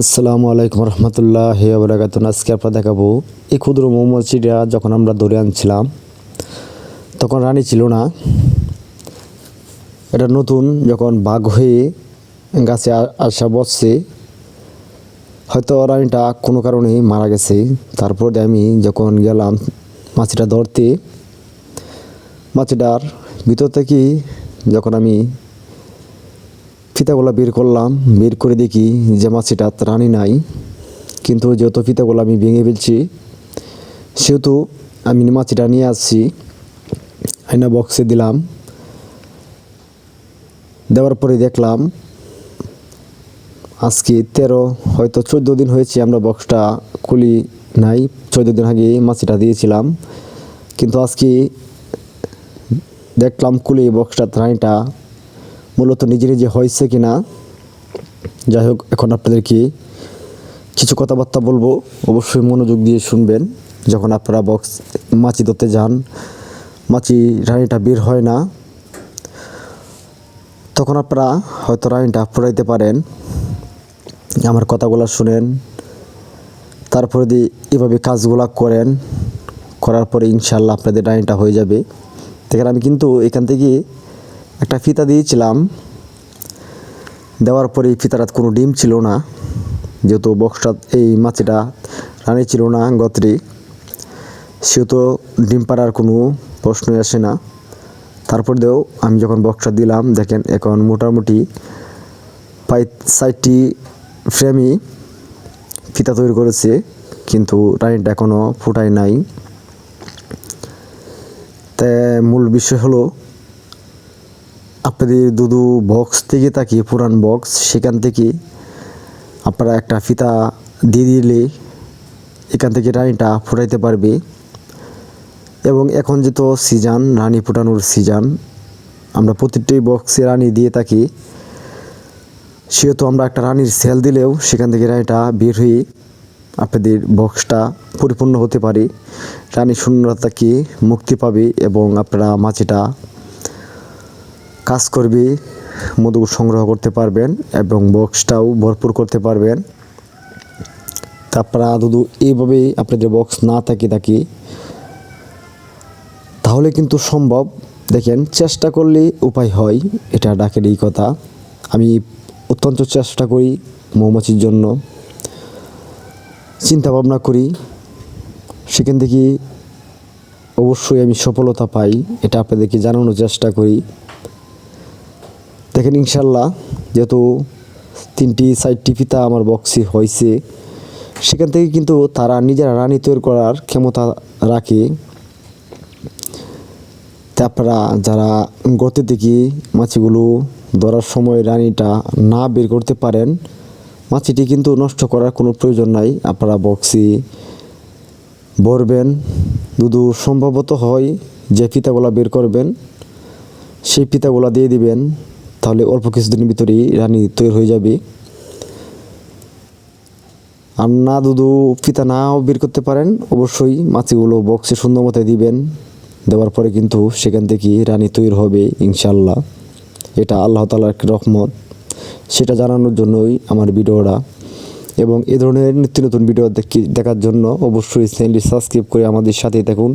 আসসালামু আলাইকুম রহমতুল্লাহি ওয়া বারাকাতুহু। আজকে আপনারা দেখাবো এই ক্ষুদ্র মৌমাছিটা যখন আমরা ধরে আনছিলাম তখন রানী ছিল না। এটা নতুন যখন বাঘ হয়ে গাছে আসা বসছে, হয়তো রানীটা কোনো কারণে মারা গেছে। তারপর আমি যখন গেলাম মাছিটা ধরতে, মাছিটার ভিতর থেকে যখন আমি ফিতাগুলা বের করলাম, বের করে দেখি যে মাছিটা রানী নাই। কিন্তু যেহেতু ফিতাগুলো আমি ভেঙে ফেলছি, সেহেতু আমি মাছিটা নিয়ে আসছি, আয়না বক্সে দিলাম। দেওয়ার পরে দেখলাম আজকে 13 হয়তো 14 দিন হয়েছে আমরা বক্সটা খুলি নাই। 14 দিন আগে মাছিটা দিয়েছিলাম, কিন্তু আজকে দেখলাম খুলে বক্সটা রানীটা মূলত নিজে নিজে হয়েছে কিনা। যাই হোক, এখন আপনাদেরকে কিছু কথাবার্তা বলবো, অবশ্যই মনোযোগ দিয়ে শুনবেন। যখন আপনারা বক্স মাছি ধরতে যান, মাছি রানীটা বের হয় না, তখন আপনারা হয়তো রানীটা ফুরাইতে পারেন। আমার কথাগুলো শুনেন, তারপরে দিয়ে এভাবে কাজগুলো করেন, করার পরে ইনশাল্লাহ আপনাদের রানীটা হয়ে যাবে। দেখেন, আমি কিন্তু এখান থেকে একটা ফিতা দিয়েছিলাম, দেওয়ার পরে এই ফিতাটা কোনো ডিম ছিল না। যেহেতু বক্সটা এই মাছিটা রানী ছিল না গত্রে, সেহেতু ডিম পাড়ার কোনো প্রশ্নই আসে না। তারপর দিয়েও আমি যখন বক্সটা দিলাম, দেখেন এখন মোটামুটি প্রায় 60টি ফ্রেমই ফিতা তৈরি করেছে, কিন্তু রানীটা এখনও ফুটায় নাই। তাই মূল বিষয় হলো আপনাদের দুধু বক্স থেকে তাকিয়ে পুরান বক্স, সেখান থেকে আপনারা একটা ফিতা দিয়ে দিলে এখান থেকে রানীটা ফুটাইতে পারবে। এবং এখন যেহেতু সিজন রানী ফোটানোর সিজন, আমরা প্রতিটি বক্সে রানী দিয়ে থাকি, সেহেতু আমরা একটা রানীর সেল দিলেও সেখান থেকে রানীটা বের হয়ে আপনাদের বক্সটা পরিপূর্ণ হতে পারে, রানী শূন্যতা থেকে মুক্তি পাবে এবং আপনারা মাছিটা কাজ করবে, মধু সংগ্রহ করতে পারবেন এবং বক্সটাও ভরপুর করতে পারবেন। তারপরা শুধু এইভাবেই আপনাদের বক্স না থাকে তাহলে কিন্তু সম্ভব। দেখেন, চেষ্টা করলে উপায় হয়, এটা ডাকের এই কথা। আমি অত্যন্ত চেষ্টা করি মৌমাছির জন্য, চিন্তা ভাবনা করি, সেখান থেকে অবশ্যই আমি সফলতা পাই, এটা আপনাদেরকে জানানোর চেষ্টা করি। দেখেন, ইনশাল্লাহ যেহেতু 3টি 4টি ফিতা আমার বক্সে হয়েছে, সেখান থেকে কিন্তু তারা নিজেরা রানী তৈরি করার ক্ষমতা রাখে। তারপরা যারা গর্তে থেকে মাছিগুলো ধরার সময় রানীটা না বের করতে পারেন, মাছিটি কিন্তু নষ্ট করার কোনো প্রয়োজন নাই। আপনারা বক্সে ভরবেন, দুধু সম্ভবত হয় যে ফিতাগুলা বের করবেন সেই ফিতাগুলা দিয়ে দিবেন, তাহলে অল্প কিছুদিনের ভিতরেই রানী তৈরি হয়ে যাবে। আর না দুধু ফিতা নাও বের করতে পারেন, অবশ্যই মাছিগুলো বক্সে সুন্দর মতো দিবেন। দেওয়ার পরে কিন্তু সেখান থেকে রানী তৈরি হবে ইনশাল্লাহ। এটা আল্লাহ তাআলার রহমত, সেটা জানানোর জন্যই আমার ভিডিওটা। এবং এই ধরনের নিত্য নতুন ভিডিও দেখার জন্য অবশ্যই চ্যানেলটি সাবস্ক্রাইব করে আমাদের সাথেই থাকুন,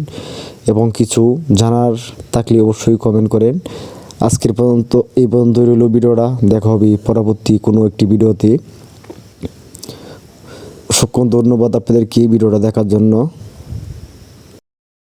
এবং কিছু জানার থাকলে অবশ্যই কমেন্ট করেন। আজকের পর্যন্ত এই পর্যন্ত রইল ভিডিওটা, দেখা হবে পরবর্তী কোনো একটি ভিডিওতে। অসংখ্য ধন্যবাদ আপনাদেরকে ভিডিওটা দেখার জন্য।